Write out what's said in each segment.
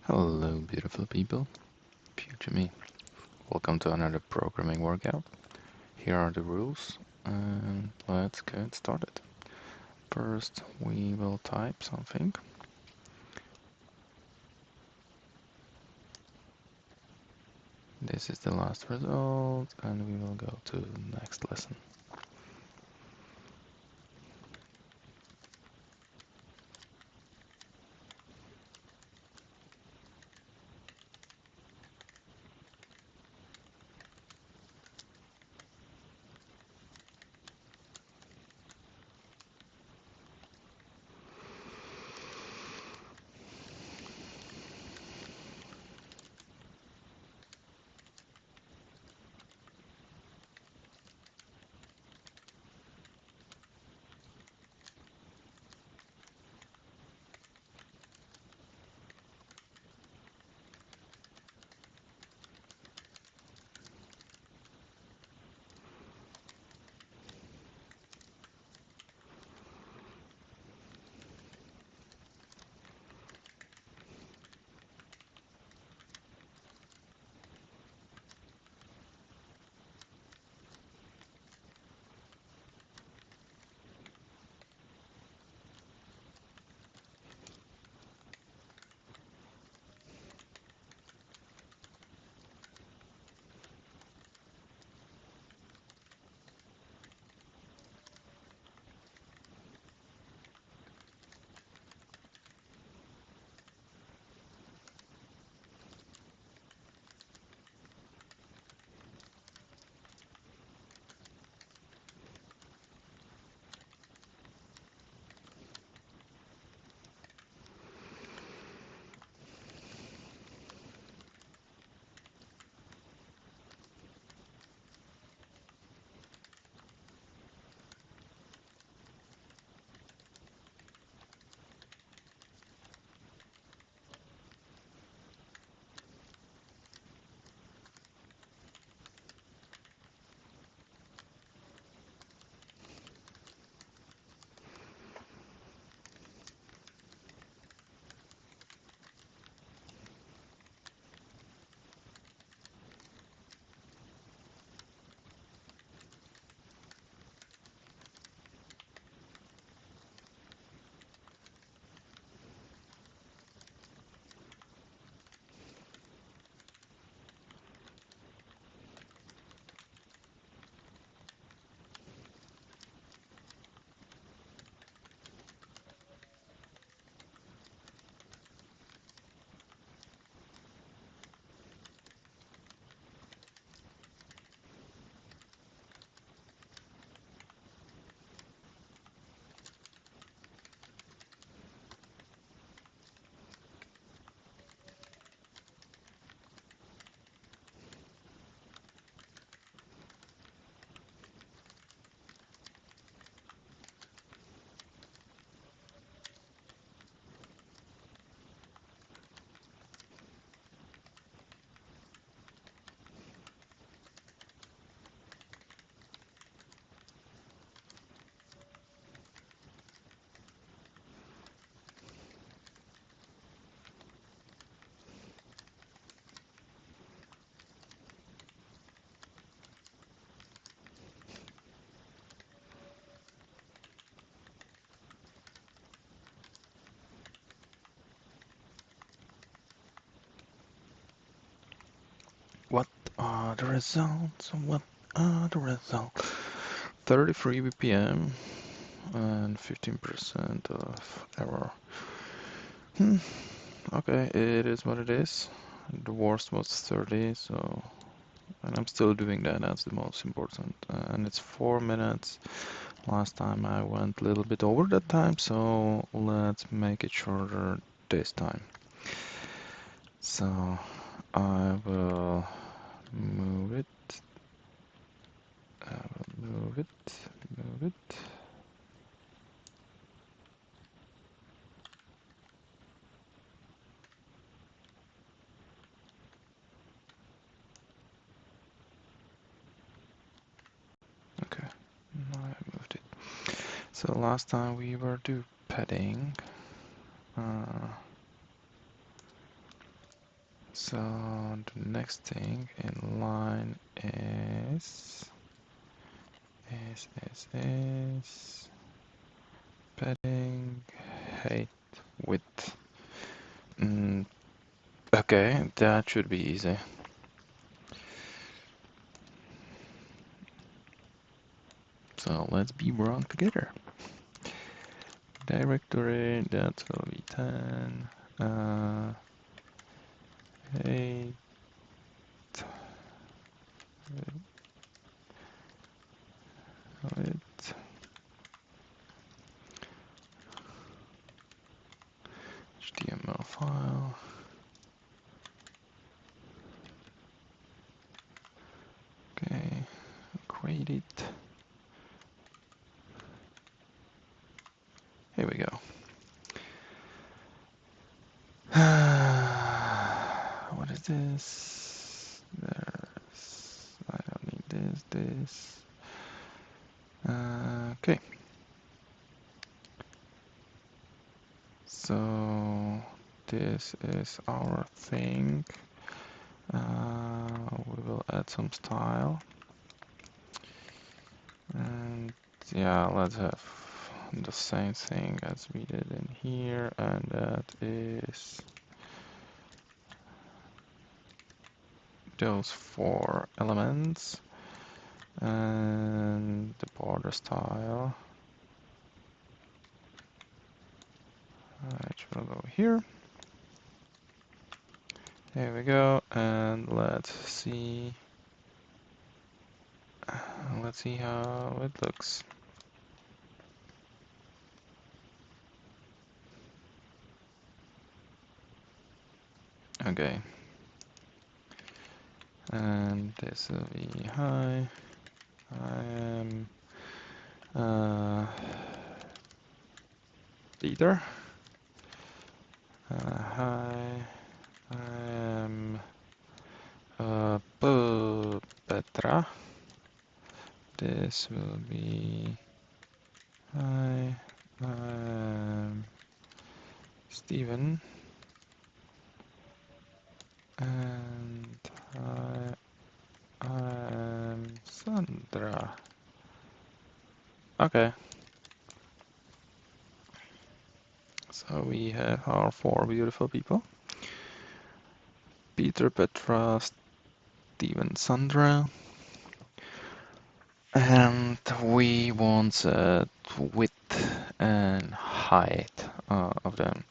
Hello, beautiful people. Future me. Welcome to another programming workout. Here are the rules, and let's get started. First, we will type something. This is the last result, and we will go to the next lesson. What are the results? What are the results? 33 BPM and 15% of error. Okay, it is what it is. The worst was 30, so and I'm still doing that. That's the most important. And it's 4 minutes. Last time I went a little bit over that time, so let's make it shorter this time. So I will move it. I will move it. Move it. Okay, now I moved it. So last time we were do padding. So the next thing in line is padding height width. Okay, that should be easy. So let's be wrong together. Directory, that will be 10. 8. Width. HTML file. Okay, create it. Here we go. What is this? I don't need this. Okay. So this is our thing. We will add some style. And yeah, let's have the same thing as we did in here, and that is those 4 elements and the border style, which will go here. There we go, and let's see how it looks. Okay, and this will be hi. I am Peter. Hi, I am Petra. This will be hi, I am Steven. And I am Sandra. Okay. So we have our 4 beautiful people. Peter, Petra, Steven, Sandra. And we want width and height of them.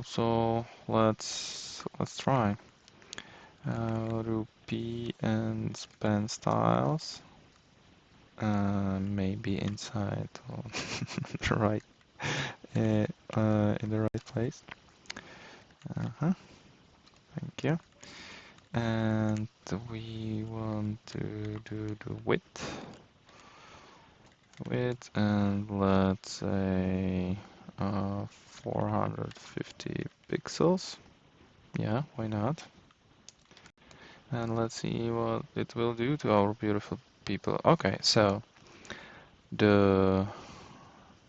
So let's try. Do P and span styles. Maybe inside or right in the right place. Thank you. And we want to do the width, and let's say 450 pixels. Yeah, why not? And let's see what it will do to our beautiful people. Okay, so the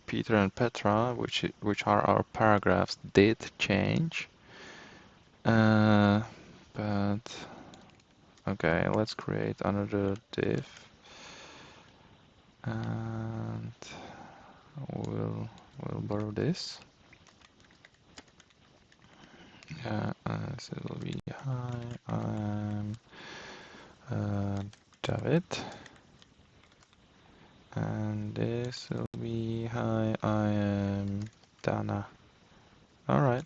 Peter and Petra, which are our paragraphs, did change. But okay, let's create another div, and we'll borrow this. Yeah, so it will be hi, I'm David, and this will be hi, I am Dana. All right.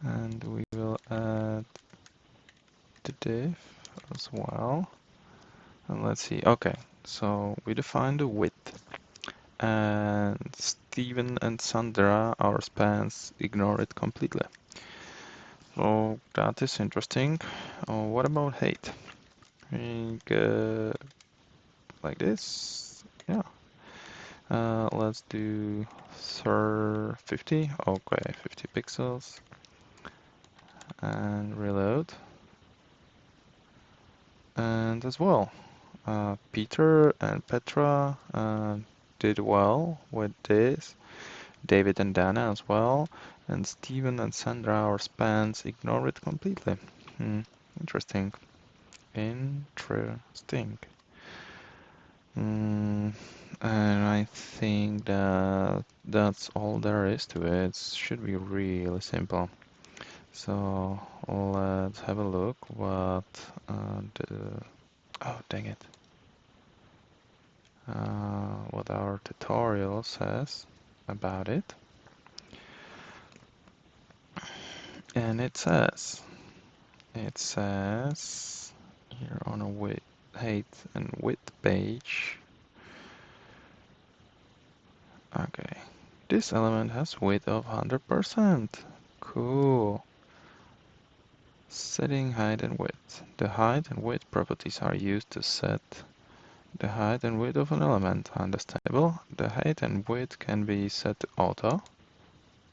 And we will add the div as well. And let's see. Okay, so we define the width. And Steven and Sandra, our spans, ignore it completely. So that is interesting. What about height? Like this. Yeah. Let's do 50. Okay, 50 pixels. And reload. And as well, Peter and Petra did well with this. David and Dana as well, and Steven and Sandra or Spence ignore it completely. Interesting. Interesting. And I think that that's all there is to it. It should be really simple. So let's have a look what oh dang it, what our tutorial says about it. And it says here on a width, height and width page. Okay, this element has width of 100%. Cool. Setting height and width. The height and width properties are used to set the height and width of an element. Understandable. The height and width can be set to auto.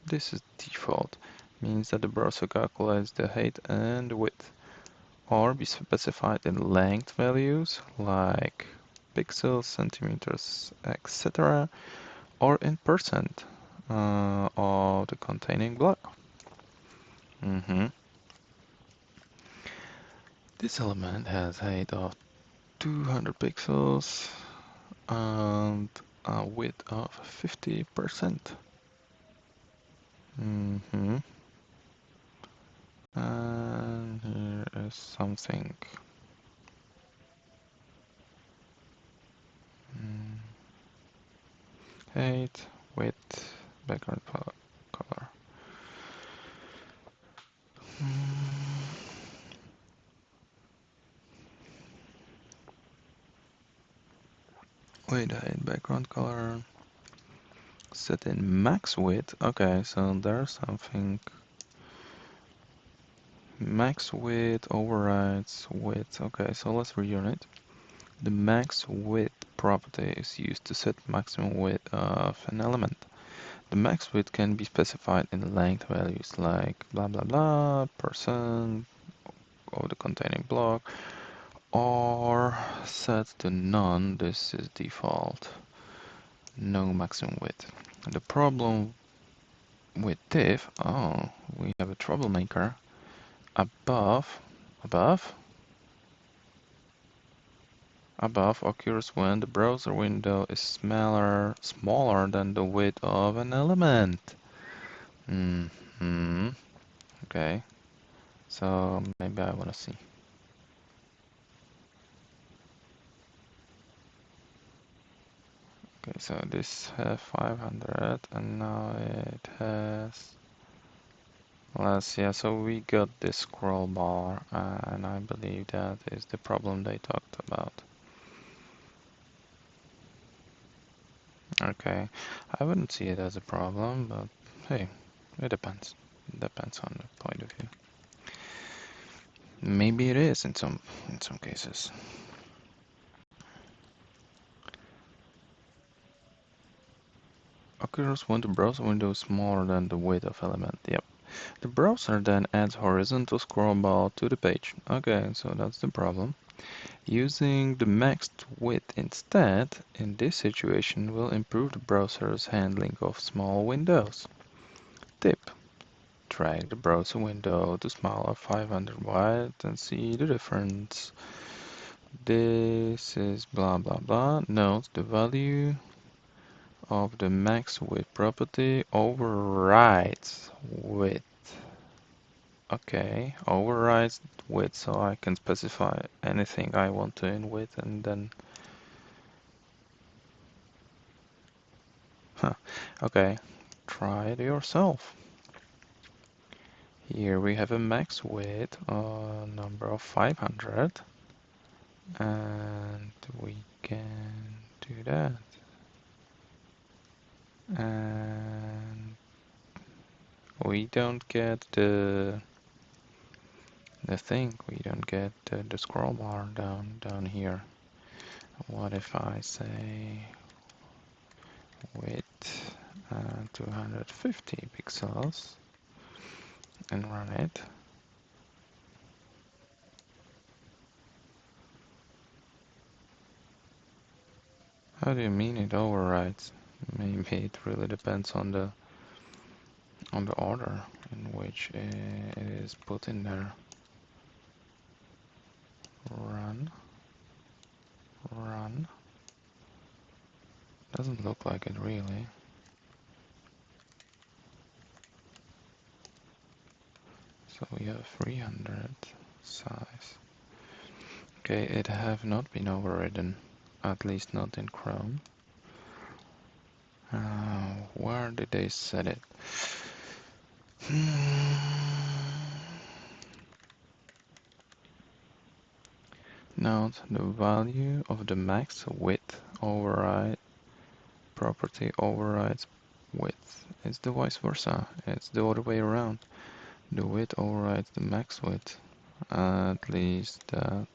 This is default, means that the browser calculates the height and width, or be specified in length values like pixels, centimeters, etc., or in percent of the containing block. This element has height of 200 pixels and a width of 50%. And here is something. Height, width, background color. Wait, height, background color. Set in max width. Okay, so there's something. Max width overrides width. Okay, so let's reunit. The max width property is used to set maximum width of an element. The max width can be specified in length values like blah blah blah percent of the containing block, or set to none. This is default. No maximum width. The problem with div, oh, we have a troublemaker. Above occurs when the browser window is smaller than the width of an element. Okay, so maybe I want to see. Okay, so this has 500 and now it has less. Yeah, so we got this scroll bar and I believe that is the problem they talked about. Okay, I wouldn't see it as a problem, but hey, it depends. It depends on the point of view. Maybe it is in some cases. Occurs when the browser window is smaller than the width of element. Yep. The browser then adds horizontal scroll bar to the page. Okay, so that's the problem. Using the maxed width instead, in this situation, will improve the browser's handling of small windows. Tip: drag the browser window to smaller 500 wide and see the difference. This is blah blah blah. Note the value of the max width property overrides width. Okay, overrides width, so I can specify anything I want to in width and then... Okay, try it yourself. Here we have a max width number of 500 and we can do that. And we don't get the thing, we don't get the scroll bar down here. What if I say width 250 pixels and run it? How do you mean it overrides? Maybe it really depends on the on the order in which it is put in there. Run, run. Doesn't look like it really. So we have 300 size. Okay, it have not been overridden, at least not in Chrome. Where did they set it? Note the value of the max width override property overrides width. It's the vice versa. It's the other way around. The width overrides the max width. At least that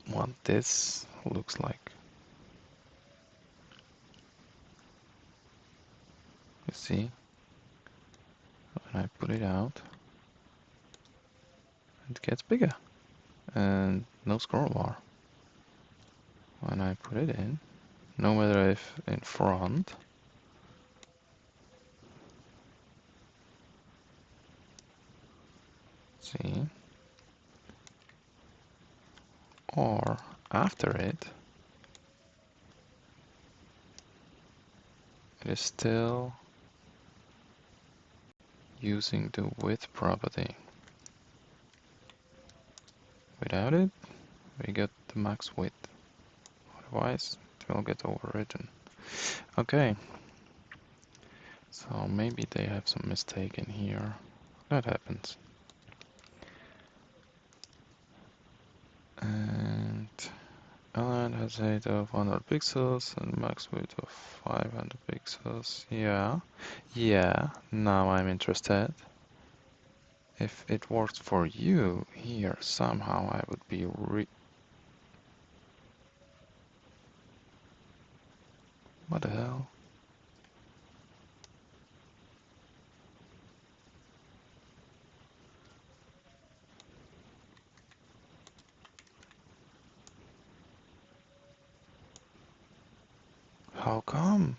what this looks like. You see, when I put it out, it gets bigger and no scroll bar. When I put it in, no matter if in front, see, or after it, it is still using the width property. Without it, we get the max width. Otherwise, it will get overridden. Okay, so maybe they have some mistake in here. That happens. And Align has height of 100 pixels and max width of 500 pixels. Yeah, now I'm interested. If it works for you here, somehow I would be What the hell? How come?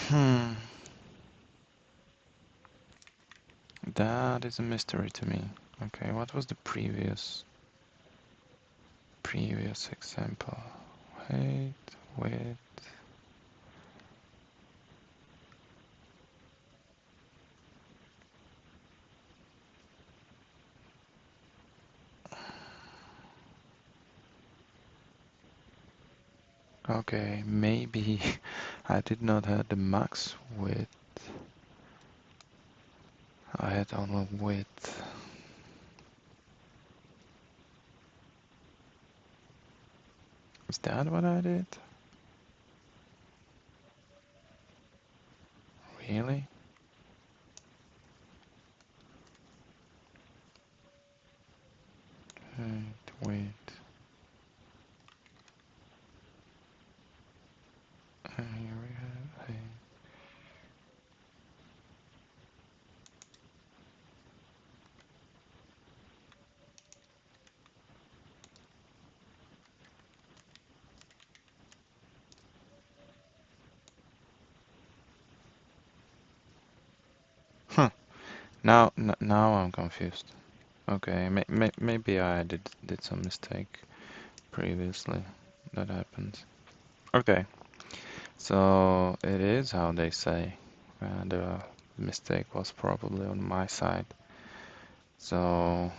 Hmm. That is a mystery to me. Okay, what was the previous example? Height, width. Okay, maybe I did not have the max width. I had only width. Is that what I did? Really? Height, width. And here we have height. Huh. Now I'm confused. Okay, maybe I did some mistake previously. That happens. Okay, so it is how they say. The mistake was probably on my side. So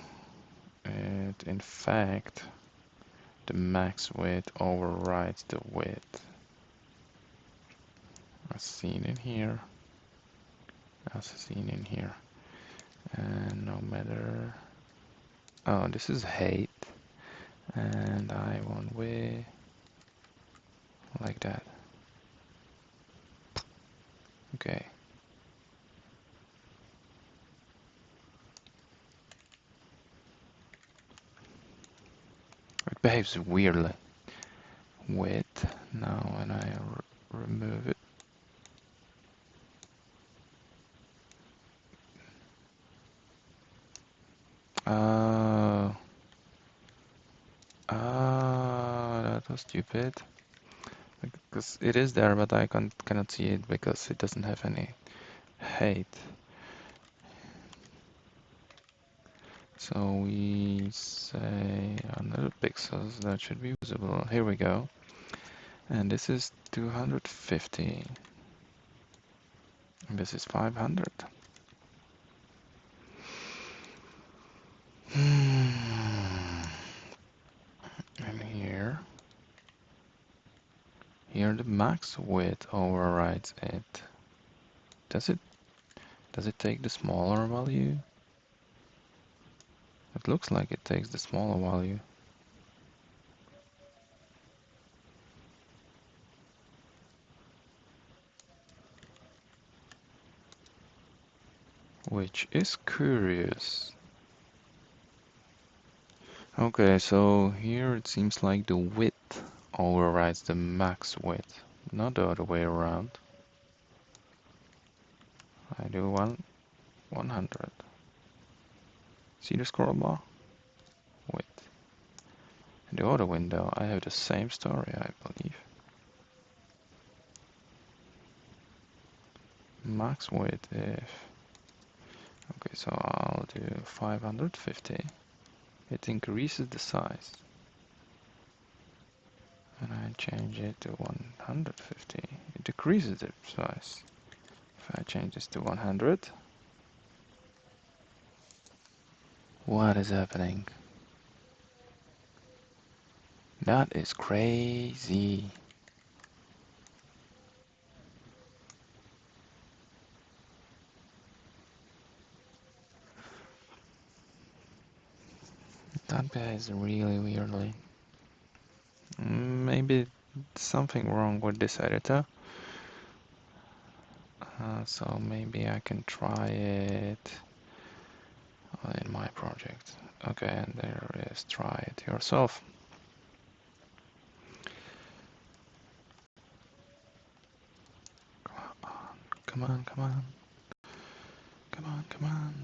it, in fact, the max width overrides the width. As seen in here. As seen in here. And no matter... Oh, this is height. And I want width like that. Okay. It behaves weirdly. Width. Now when I remove it. Oh. Oh, that was stupid. Because it is there, but I cannot see it because it doesn't have any height. So we say 100 pixels, that should be visible. Here we go. And this is 250. And this is 500. And here the max width overrides it. Does it take the smaller value? It looks like it takes the smaller value. Which is curious. Okay, so here it seems like the width overrides the max width, not the other way around. I do 100. See the scroll bar? Width. In the other window, I have the same story, I believe. Max width if... Okay, so I'll do 550. It increases the size. And I change it to 150. It decreases the size. If I change this to 100, what is happening? That is crazy. That behaves really weirdly. Maybe something wrong with this editor. So maybe I can try it in my project. Okay, and there it is. Try it yourself. Come on, come on. Come on, come on.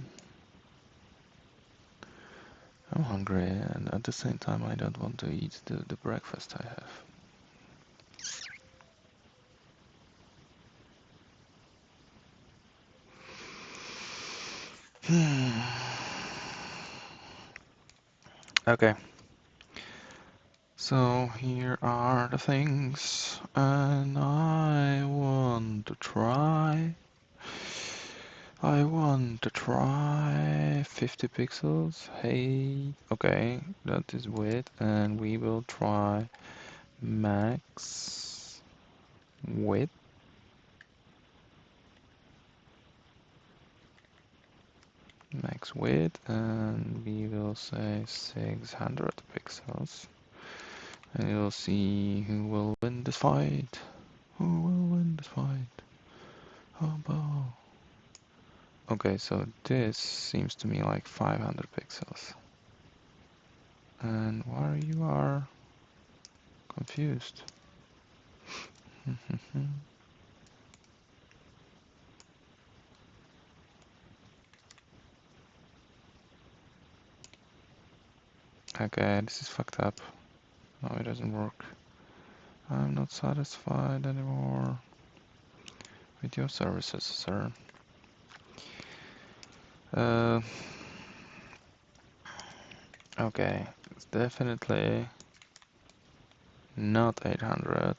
I'm hungry, and at the same time I don't want to eat the breakfast I have. Okay. So here are the things, and I want to try 50 pixels. Hey, okay, that is width, and we will try max width. Max width, and we will say 600 pixels. And we'll see who will win this fight. Who will win this fight? Oh, bow. Okay, so this seems to me like 500 pixels. And why you are confused? Okay, this is fucked up. No, it doesn't work. I'm not satisfied anymore with your services, sir. Okay, it's definitely not 800.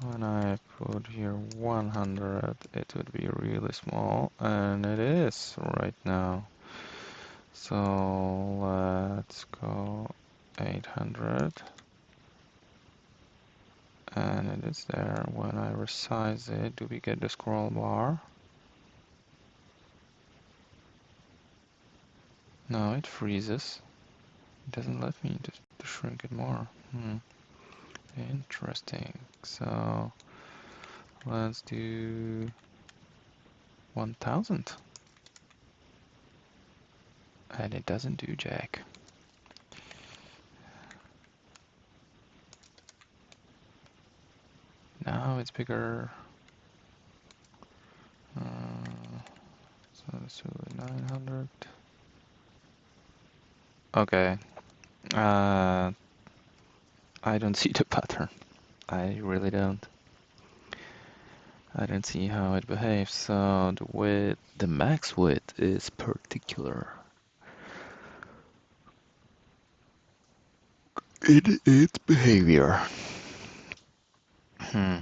When I put here 100, it would be really small, and it is right now. So let's go 800. And it is there. When I resize it, do we get the scroll bar? No, it freezes. It doesn't let me to shrink it more. Interesting. So let's do 1000. And it doesn't do jack. Now it's bigger. So let's do 900. Okay. I don't see the pattern. I really don't. I don't see how it behaves. So the width, the max width is particular in its behavior. Hmm.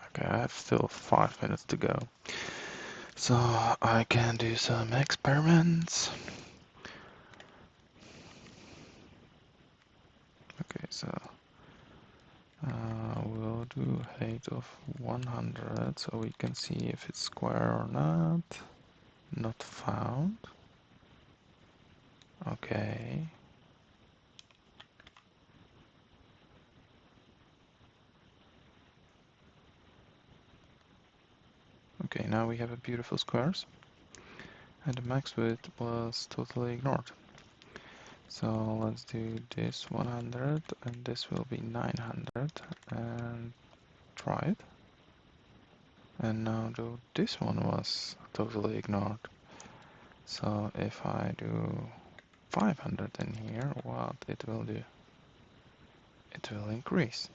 Okay, I have still 5 minutes to go. So I can do some experiments. Okay, so we'll do height of 100 so we can see if it's square or not. Not found. Okay. Okay, now we have a beautiful squares. And the max width was totally ignored. So let's do this 100 and this will be 900 and try it. And now this one was totally ignored. So if I do 500 in here, what it will do? It will increase.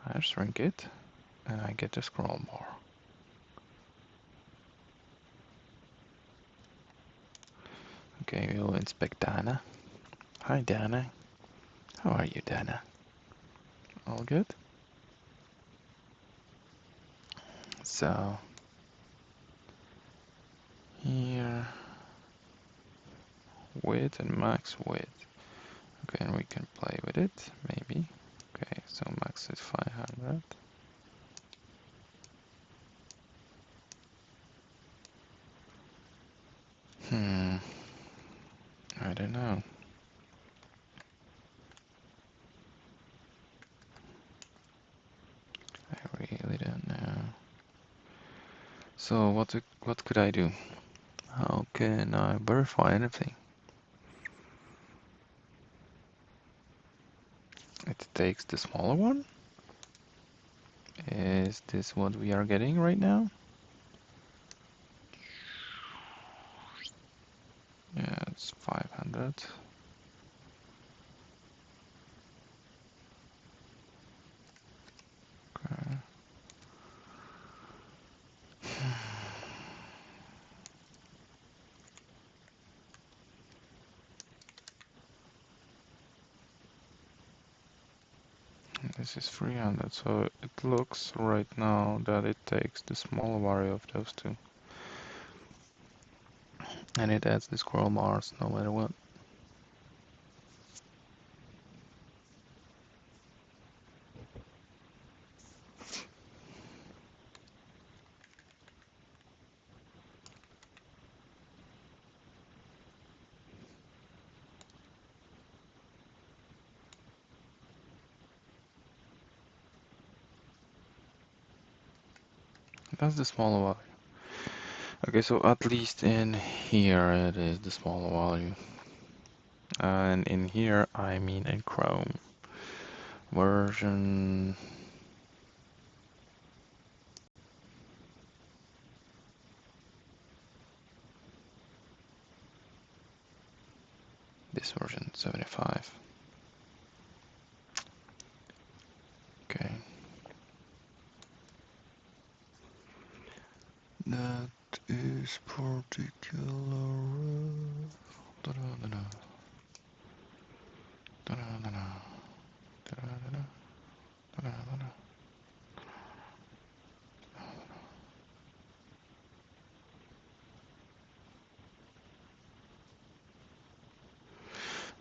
I shrink it and I get to scroll more. Okay, we'll inspect Dana. Hi Dana. How are you, Dana? All good? So here, width and max width. Okay, and we can play with it, maybe. Okay, so max is 500. I don't know. I really don't know. So what could I do? How can I verify anything? It takes the smaller one? Is this what we are getting right now? Yeah, it's 500. Okay. This is 300, so it looks right now that it takes the smaller value of those two. And it adds the scroll bars no matter what. That's the smaller value. Okay, so at least in here it is the smaller value. And in here, I mean in Chrome. Version... This version, 75. Okay. That is particular. Da-da-da-da. Da-da-da-da. Da-da-da-da. Da-da-da-da.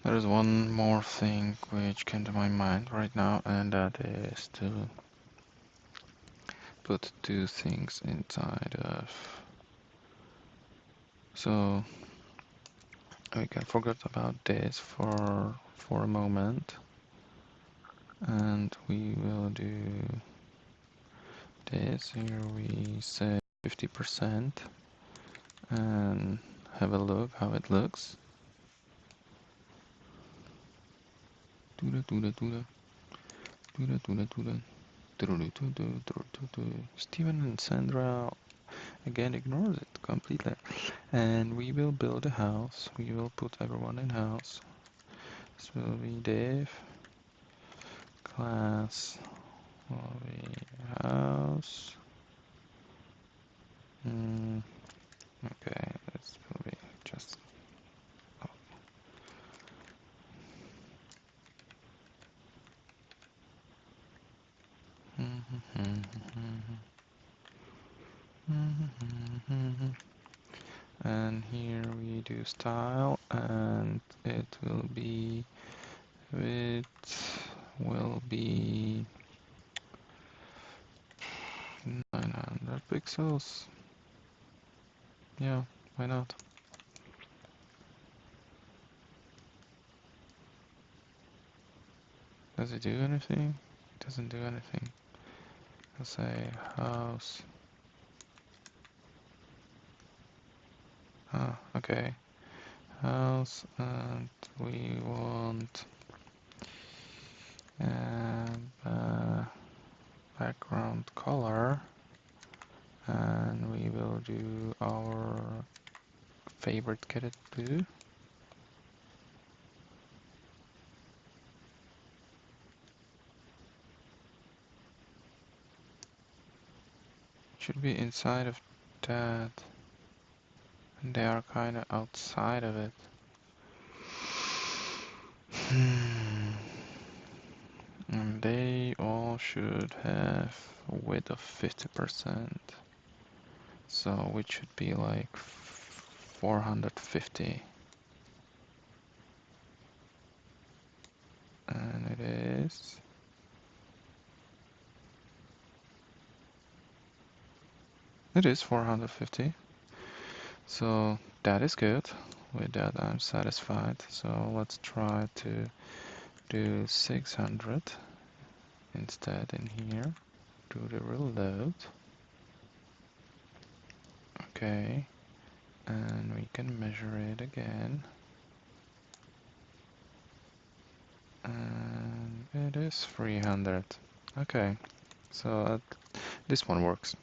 There is one more thing which came to my mind right now, and that is to put two things inside of. So we can forget about this for a moment, and we will do this. Here we say 50% and have a look how it looks. Steven and Sandra again ignores it completely. And we will build a house. We will put everyone in house. This will be div class will be house. Okay, this will be just and here we do style, and it will be width will be 900 pixels. Yeah, why not? Does it do anything? It doesn't do anything. I'll say house. Ah, okay. House, and we want background color, and we will do our favorite cadet blue. Should be inside of that, and they are kind of outside of it. And they all should have a width of 50%. So which should be like 450. And it is. It is 450. So that is good. With that I'm satisfied. So let's try to do 600 instead in here. Do the reload. Okay. And we can measure it again. And it is 300. Okay. So this one works.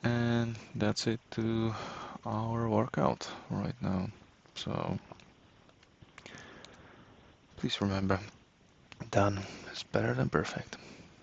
And that's it to our workout right now. So please remember, done is better than perfect.